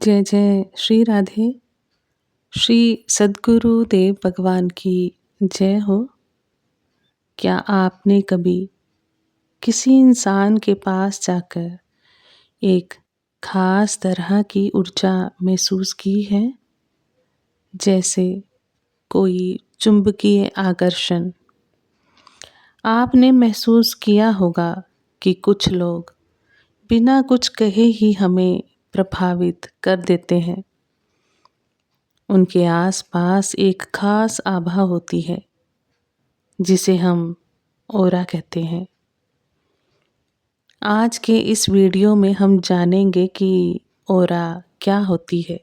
जय जय श्री राधे। श्री सद्गुरु देव भगवान की जय हो। क्या आपने कभी किसी इंसान के पास जाकर एक खास तरह की ऊर्जा महसूस की है? जैसे कोई चुंबकीय आकर्षण। आपने महसूस किया होगा कि कुछ लोग बिना कुछ कहे ही हमें प्रभावित कर देते हैं। उनके आसपास एक खास आभा होती है जिसे हम ऑरा कहते हैं। आज के इस वीडियो में हम जानेंगे कि ऑरा क्या होती है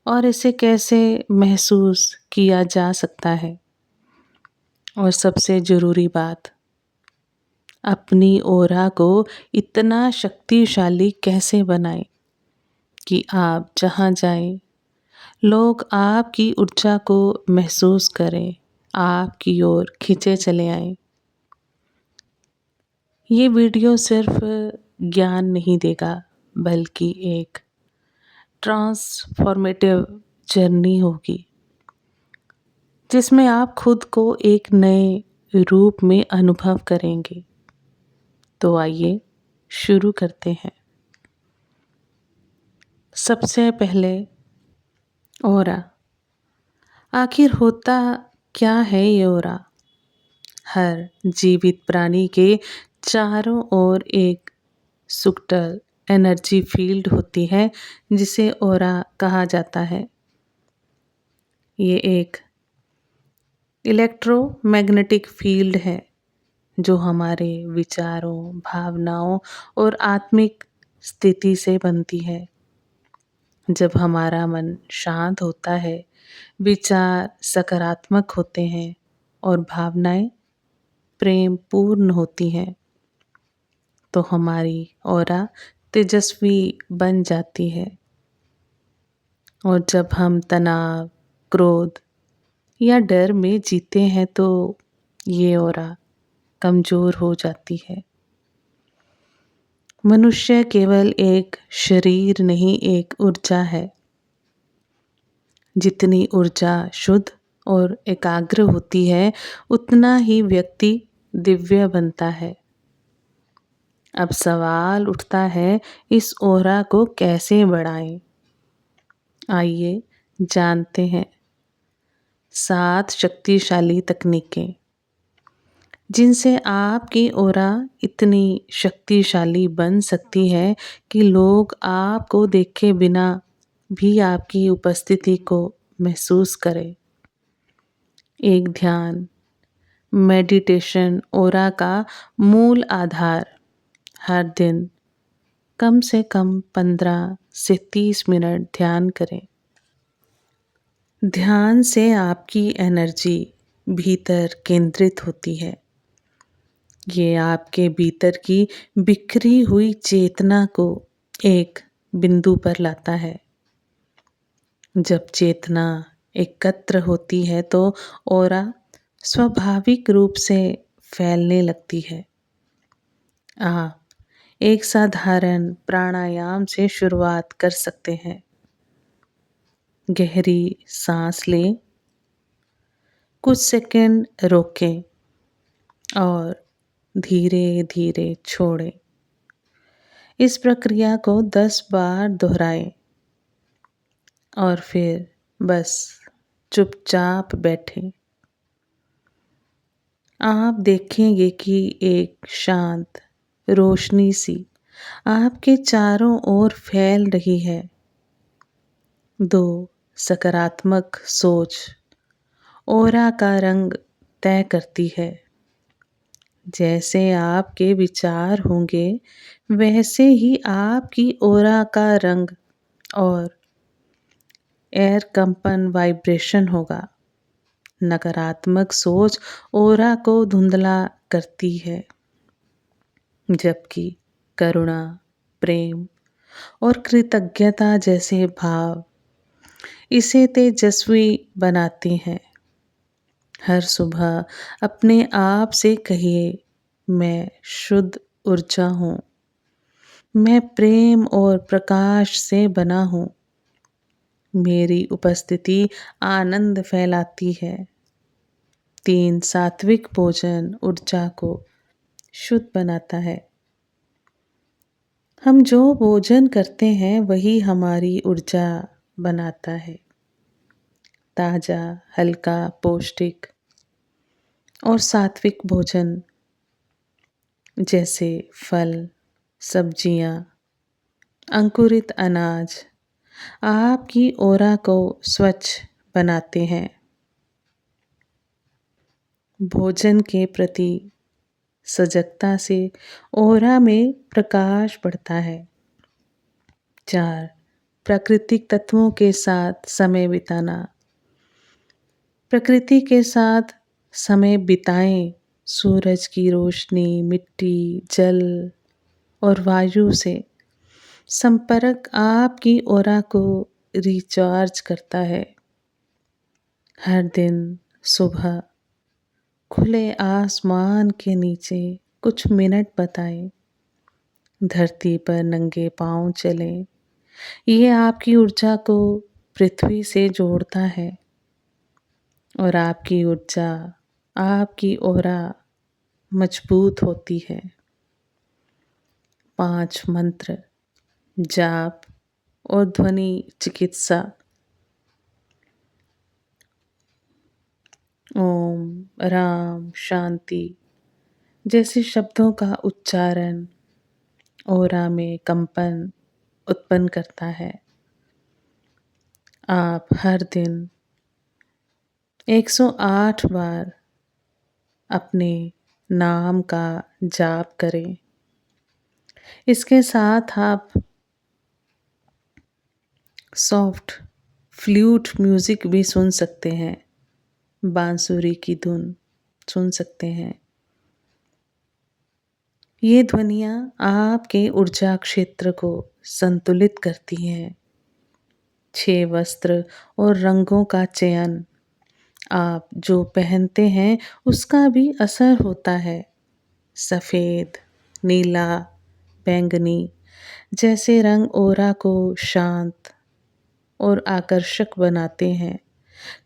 और इसे कैसे महसूस किया जा सकता है। और सबसे ज़रूरी बात, अपनी ऑरा को इतना शक्तिशाली कैसे बनाएं कि आप जहाँ जाएं लोग आपकी ऊर्जा को महसूस करें, आपकी ओर खींचे चले आएं। ये वीडियो सिर्फ ज्ञान नहीं देगा बल्कि एक ट्रांसफॉर्मेटिव जर्नी होगी जिसमें आप खुद को एक नए रूप में अनुभव करेंगे। तो आइए शुरू करते हैं। सबसे पहले ऑरा। आखिर होता क्या है ये ऑरा? हर जीवित प्राणी के चारों ओर एक सुकटल एनर्जी फील्ड होती है जिसे ऑरा कहा जाता है। ये एक इलेक्ट्रोमैग्नेटिक फील्ड है जो हमारे विचारों, भावनाओं और आत्मिक स्थिति से बनती है। जब हमारा मन शांत होता है, विचार सकारात्मक होते हैं और भावनाएं प्रेम पूर्ण होती हैं, तो हमारी ऑरा तेजस्वी बन जाती है। और जब हम तनाव, क्रोध या डर में जीते हैं तो ये ऑरा कमजोर हो जाती है। मनुष्य केवल एक शरीर नहीं, एक ऊर्जा है। जितनी ऊर्जा शुद्ध और एकाग्र होती है उतना ही व्यक्ति दिव्य बनता है। अब सवाल उठता है, इस ऑरा को कैसे बढ़ाएं? आइए जानते हैं 7 शक्तिशाली तकनीकें जिनसे आपकी ऑरा इतनी शक्तिशाली बन सकती है कि लोग आपको देखे बिना भी आपकी उपस्थिति को महसूस करें। एक ध्यान, मेडिटेशन ऑरा का मूल आधार। हर दिन कम से कम 15 से 30 मिनट ध्यान करें। ध्यान से आपकी एनर्जी भीतर केंद्रित होती है। ये आपके भीतर की बिखरी हुई चेतना को एक बिंदु पर लाता है। जब चेतना एकत्र होती है तो ऑरा स्वाभाविक रूप से फैलने लगती है। आप एक साधारण प्राणायाम से शुरुआत कर सकते हैं। गहरी सांस लें, कुछ सेकंड रोकें और धीरे धीरे छोड़ें। इस प्रक्रिया को 10 बार दोहराएं और फिर बस चुपचाप बैठें। आप देखेंगे कि एक शांत रोशनी सी आपके चारों ओर फैल रही है। 2 सकारात्मक सोच ऑरा का रंग तय करती है। जैसे आपके विचार होंगे वैसे ही आपकी ऑरा का रंग और एयर कंपन वाइब्रेशन होगा। नकारात्मक सोच ऑरा को धुंधला करती है, जबकि करुणा, प्रेम और कृतज्ञता जैसे भाव इसे तेजस्वी बनाते हैं। हर सुबह अपने आप से कहिए, मैं शुद्ध ऊर्जा हूँ, मैं प्रेम और प्रकाश से बना हूँ। मेरी उपस्थिति आनंद फैलाती है। 3 सात्विक भोजन ऊर्जा को शुद्ध बनाता है। हम जो भोजन करते हैं वही हमारी ऊर्जा बनाता है। ताज़ा, हल्का, पौष्टिक और सात्विक भोजन जैसे फल, सब्जियाँ, अंकुरित अनाज आपकी ऑरा को स्वच्छ बनाते हैं। भोजन के प्रति सजगता से ऑरा में प्रकाश बढ़ता है। 4 प्राकृतिक तत्वों के साथ समय बिताना। प्रकृति के साथ समय बिताएं। सूरज की रोशनी, मिट्टी, जल और वायु से संपर्क आपकी ऑरा को रिचार्ज करता है। हर दिन सुबह खुले आसमान के नीचे कुछ मिनट बिताएं। धरती पर नंगे पांव चलें। ये आपकी ऊर्जा को पृथ्वी से जोड़ता है और आपकी ऊर्जा, आपकी ऑरा मजबूत होती है। 5 मंत्र, जाप और ध्वनि चिकित्सा। ओम, राम, शांति जैसे शब्दों का उच्चारण ऑरा में कंपन उत्पन्न करता है। आप हर दिन 108 बार अपने नाम का जाप करें। इसके साथ आप सॉफ्ट फ्लूट म्यूज़िक भी सुन सकते हैं। बांसुरी की धुन सुन सकते हैं। ये ध्वनियाँ आपके ऊर्जा क्षेत्र को संतुलित करती हैं। 6 वस्त्र और रंगों का चयन आप जो पहनते हैं उसका भी असर होता है। सफ़ेद, नीला, बैंगनी जैसे रंग ऑरा को शांत और आकर्षक बनाते हैं।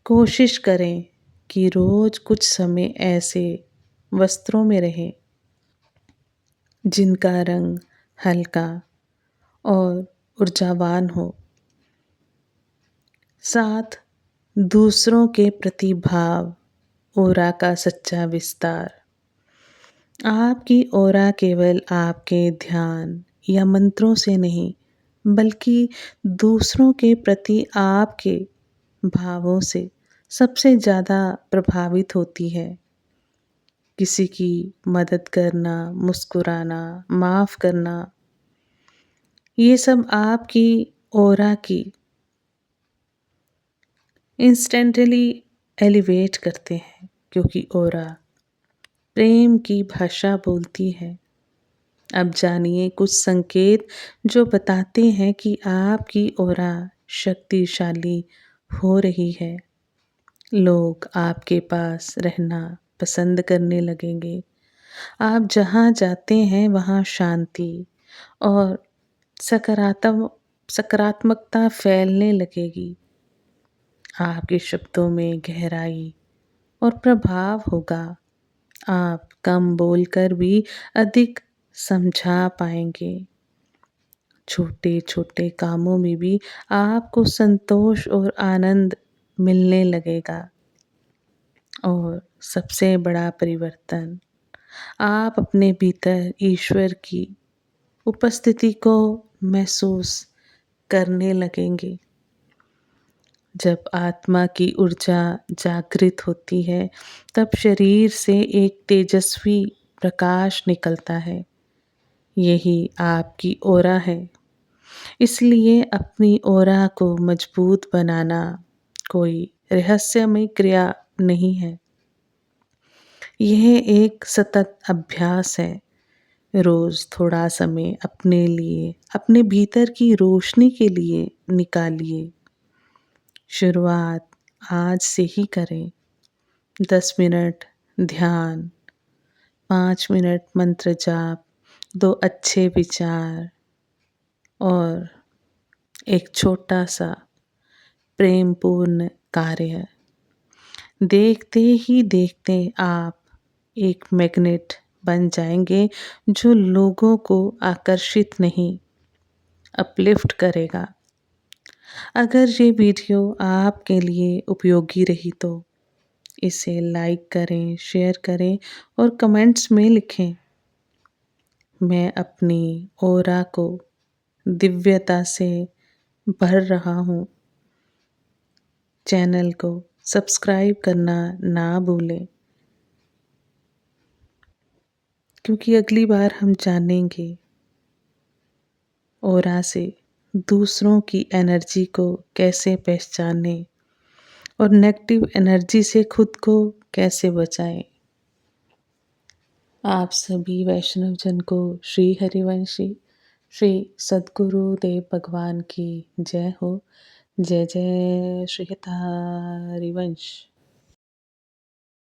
कोशिश करें कि रोज कुछ समय ऐसे वस्त्रों में रहें जिनका रंग हल्का और ऊर्जावान हो। 7 दूसरों के प्रति भाव, ऑरा का सच्चा विस्तार। आपकी ऑरा केवल आपके ध्यान या मंत्रों से नहीं, बल्कि दूसरों के प्रति आपके भावों से सबसे ज़्यादा प्रभावित होती है। किसी की मदद करना, मुस्कुराना, माफ़ करना, ये सब आपकी ऑरा की इंस्टेंटली एलिवेट करते हैं, क्योंकि ऑरा प्रेम की भाषा बोलती है। अब जानिए कुछ संकेत जो बताते हैं कि आपकी ऑरा शक्तिशाली हो रही है। लोग आपके पास रहना पसंद करने लगेंगे। आप जहाँ जाते हैं वहाँ शांति और सकारात्मकता फैलने लगेगी। आपके शब्दों में गहराई और प्रभाव होगा। आप कम बोलकर भी अधिक समझा पाएंगे। छोटे छोटे कामों में भी आपको संतोष और आनंद मिलने लगेगा। और सबसे बड़ा परिवर्तन, आप अपने भीतर ईश्वर की उपस्थिति को महसूस करने लगेंगे। जब आत्मा की ऊर्जा जागृत होती है, तब शरीर से एक तेजस्वी प्रकाश निकलता है। यही आपकी ऑरा है। इसलिए अपनी ऑरा को मजबूत बनाना कोई रहस्यमय क्रिया नहीं है। यह एक सतत अभ्यास है। रोज थोड़ा समय अपने लिए, अपने भीतर की रोशनी के लिए निकालिए। शुरुआत आज से ही करें। 10 मिनट ध्यान, 5 मिनट मंत्र जाप, 2 अच्छे विचार, और एक छोटा-सा प्रेमपूर्ण कार्य। देखते ही देखते आप एक मैग्नेट बन जाएँगे जो लोगों को आकर्षित नहीं, अपलिफ्ट करेगा। अगर ये वीडियो आपके लिए उपयोगी रही तो इसे लाइक करें, शेयर करें और कमेंट्स में लिखें। मैं अपनी ऑरा को दिव्यता से भर रहा हूँ। चैनल को सब्सक्राइब करना ना भूलें, क्योंकि अगली बार हम जानेंगे ऑरा से दूसरों की एनर्जी को कैसे पहचानें और नेगेटिव एनर्जी से खुद को कैसे बचाएं। आप सभी वैष्णव जन को श्री हरिवंशी श्री सद्गुरु देव भगवान की जय हो। जय जय श्री हरिवंश।